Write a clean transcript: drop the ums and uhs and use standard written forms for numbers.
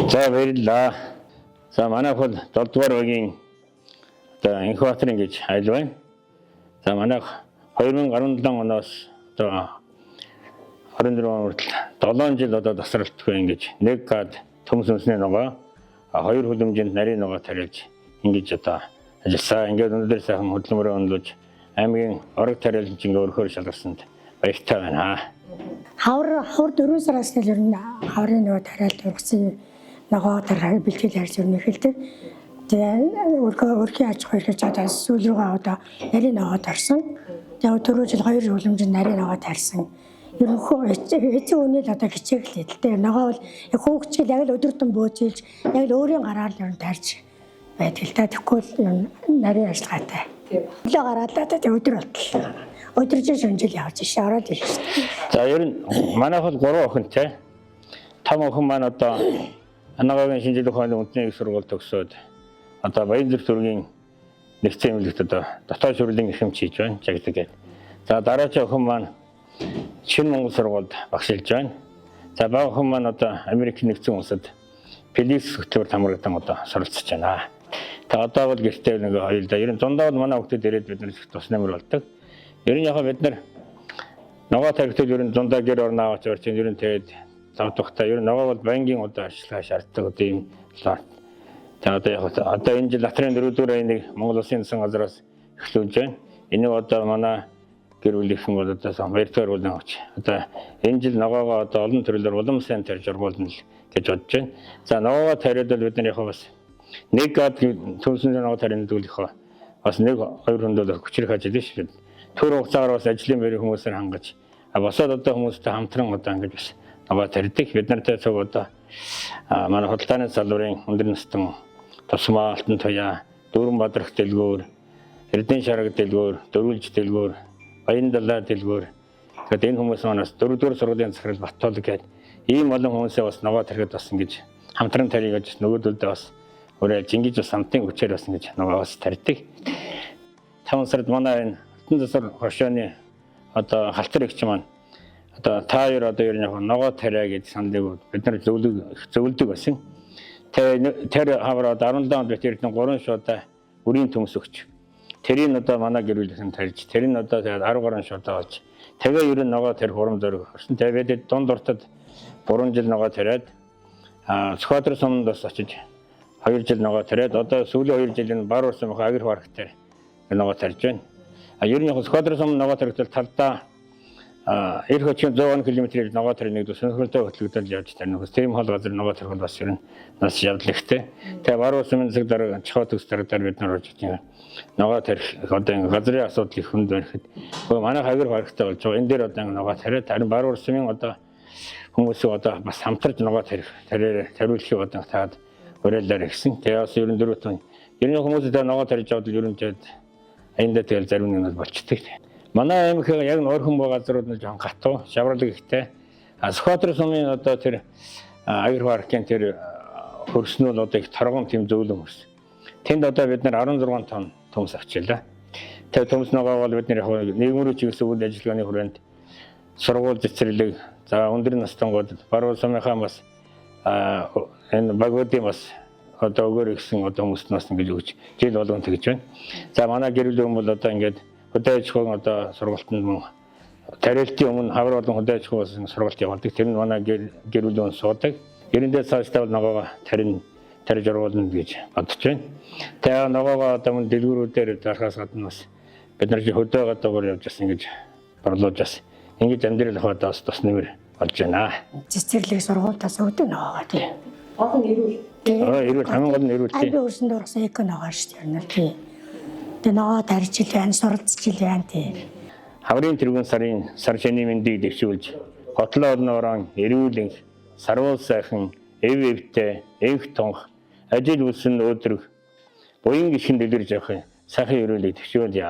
За баярлалаа. За манай хөл 7 дугаар багийн одоо инкубаторын гэж айл байна. За манайх 2017 оноос одоо 24 он хүртэл 7 жил одоо тасралтгүй ингэж нэг гад төмс өмсний ногоо хоёр хүлэмжинд нарийн ногоо тариалж ингэж одоо ажилласан. Ингээд өнөөдөр сайхан хөдөлмөрөө өнлөж аймгийн орог тариалж ингээ өрхөөр шалгасанд баяртай байна. Хавар 4 сараас л ер нь хаврын нөгөө тариалт өргөсөн ногоо тархаг бэлтгэл ярьж өрнө эхэлдэг. Тэгээ өрхийн аж ахуй гэж одоо сүүл рүүгээ одоо нарийн ногоо тарсан. Тэгээ 4 жил 2 хүлэмжинд нарийн ногоо тарсан. Ерөнхөө эцэг үнэл одоо хичээглээ л дээ. Ногоо бол хүүхчил яг л өдөртөн бөөжүүлж яг л өөрийн гараар л ер нь тарж байдаг л та. Тэгэхгүй л нарийн ажиллагаатай. Өглөө гараад л одоо өдөр болтол. Өдөржин шөнжил явж иш ороод ирж шүү. За ер нь манайх бол 3 охинтой. 5 охин маань одоо Анагагийн шинжилгээ ухааны үндэсний их сургууль төгсөөд одоо Баянзүрх зүргийн нэгдсэн эмнэлэгт одоо дотоод шүрлийн эрхэмч хийж байна. Жагдаг. За дараагийн охин маань Шинэ Монгол сургуульд багшилж байна. За бага охин маань одоо Америк нэгдсэн улсад Феликс хөтөлбөрт хамрагдан одоо суралцж байна. Тэгээ одоо бол гэртээ нэг хоёулаа. Ер нь дундаа бол манай хүүхдүүд ирээд бид нар тус нэмэр болдог. Ер нь яг бид нар ногоо тархитул ер нь дундаа гэр орноо авч орчин ер нь тэгээд завдахтаа ер нь ногоо бол байнгын одоо ажиллагаа шаарддаг одоо ийм лаа. Тэгээд одоо яг одоо энэ жил Латрын 4-р аяны Монгол Улсын засгийн газраас эхлүүлж байна. Энийг одоо манай гэр бүлийнхэн бол одоо баяртай оруулан авч одоо энэ жил ногоогоо одоо олон төрлөөр улам сайн тарьж ургуулна л гэж бодож байна. За ногоогоо тариад бол бид нар яг бас нэг гад төлсөн ногоо тарианд дүүлэх бас нэг хоёр хүндэл хүчрэх ажил биш. Түр хугацаагаар бас ажлын байрын хүмүүсээр хангаж босоод одоо хүмүүстэй хамтран одоо ингэж бас ногоо тарьдаг. Бид нартай цог одоо манай худалдааны салбарын өндөр настан Тусмаа Алтан туяа, Дүүрэн Бадрах дэлгүүр, Эрдэнэ Шараг дэлгүүр, Дөрвөлж дэлгүүр, Баян далай дэлгүүр. Тэгээд энэ хүмүүс манаас 4-р сургуулийн захирал Баттол гэдэг ийм олон хүмүүсээ бас ногоо тархиад бас ингэж хамтран тарья гэж нөгөөдөлдөө бас өөрөө жингиж бас хамтын хүчээр бас ингэж ногоо бас тарьдаг. 5 сард манай энэ Алтан засвар хошооны одоо халтар эгч маань одоо та хоёр одоо ер нь яг ногоо тариа гэж сандыг бид нар зөвлөдөг байсан. Тэр хавраад 17 онд бид эрдэнэ 3 шуудаа үрийн төмс өгч. Тэрийг одоо манай гэр бүлийнхэн тарьж, тэр нь одоо тэгээд 10 гаруй шуудаа олж. Тэгээ ер нь ногоо тарих урам зориг өгсөн. Тэгээд дунд уртад 3 жил ногоо тариад Сүхбаатар суманд бас очиж 2 жил ногоо тариад одоо сүүлийн 2 жилийн бар урсан агир парктай ногоо тарьж байна. Ер нь яг Сүхбаатар суманд ногоо тарихтал талдаа эх хөчийн 100 км-ээр ногоо тарих нэг сонирхолтой хөтлөгдөж явж тарина. Тийм хол газар ногоо тарих бол бас ер нь нас явдлагтай. Тэгээ бар урсан цаг дараа чохоо төс дараа бид нар орж ирсэн. Ногоо тарих одоо газрын асуудал их хүнд барихад манай агир парктай болж байгаа. Энэ дээр одоо ногоо тариад харин бар урсан одоо хүмүүсээ одоо бас хамтарч ногоо тариулахыг одоо таад уриаллаар гисэн. Тэгээ бас ер нь дөрөв тань. Ер нь хүмүүсээ ногоо тарьж аваад ер нь жаад аяндаа тэгэл зарим нэг нь болчтой. Манай аймгийн яг нойрхон байгаа газрууд нь жоон гатуу, шавралаг ихтэй. Сүхбаатар сумын одоо тэр агир паркын тэр хөрснөл одоо их торгон тийм зөөлөн хөрс. Тэнд одоо бид нар 16 тонн төмс авчилаа. Тэгээ төмс ногоо бол бид нар нийгмийн чиглэсэн үйл ажиллагааны хүрээнд сургууль цэцэрлэг, за өндөр настангууд, баруун сумынхаа бас энэ багуудын бас одоо өгөр гисэн одоо хүмүүст нас ингэж өгч жил болгон тэгж байна. За манай гэр бүлийн бол одоо ингээд хөдөө аж ахуйн одоо сургалтанд мөн тариалтын өмнө хавар болон хөдөө аж ахуйн сургалт явуулдаг. Тэр нь манай гэр бүлийн суудаг. Эрэндээ цаашдаа бол ногоогоо тарьж ургуулна гэж бодож байна. Тэгээ ногоогоо одоо мөн дэлгүүрүүдээр зархаас гадна бас бид нар хөдөө гадуугаар явж бас ингэж борлуулж бас ингэж амьдрал хаваад бас тус нэмэр болж байна. Цэцэрлэг сургуультаас өгдөг ногоогоо тийм. Олон эрүүл. Эрүүл хамгийн гол нь эрүүл тийм. Би өрсөнд ургасан эко ногоо шүү дээ. Тийм. Тэгээ ногоо тарьж ил байна, суралцж ил байна тийм. Хаврын тэргүүн сарын сар шаны мэндийг дэвшүүлж готлоо орноороо эрүүлэн сарвал сайхан эвтэй энх тонх ажил үлсэн өөдрөг буян гişin дэлгэрж явах сайхан эрүүлийг дэвшүүлье.